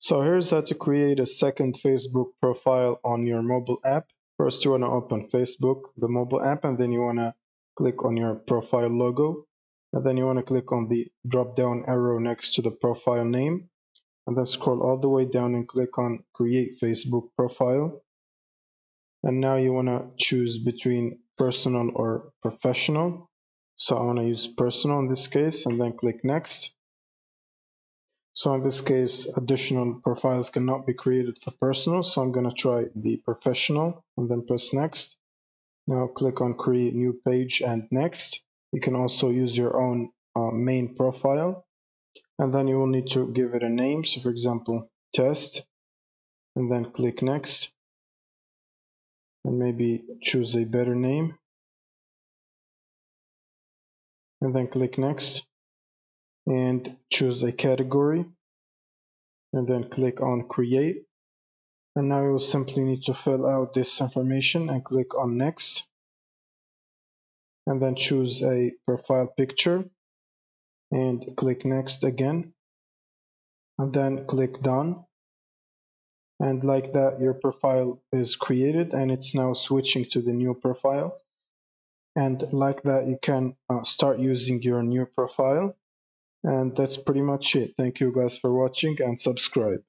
So here's how to create a second Facebook profile on your mobile app. First, you want to open Facebook, the mobile app, and then you want to click on your profile logo. And then you want to click on the drop down arrow next to the profile name. And then scroll all the way down and click on Create Facebook Profile. And now you want to choose between personal or professional. So I want to use personal in this case, and then click Next. So in this case, additional profiles cannot be created for personal, so I'm going to try the professional and then press Next. Now click on Create New Page and Next. You can also use your own main profile, and then you will need to give it a name. So for example, Test, and then click Next, and maybe choose a better name, and then click Next, and choose a category, and then click on Create. And now you will simply need to fill out this information and click on Next, and then choose a profile picture and click Next again, and then click Done. And like that, your profile is created and it's now switching to the new profile. And like that, you can start using your new profile. And that's pretty much it. Thank you guys for watching, and subscribe.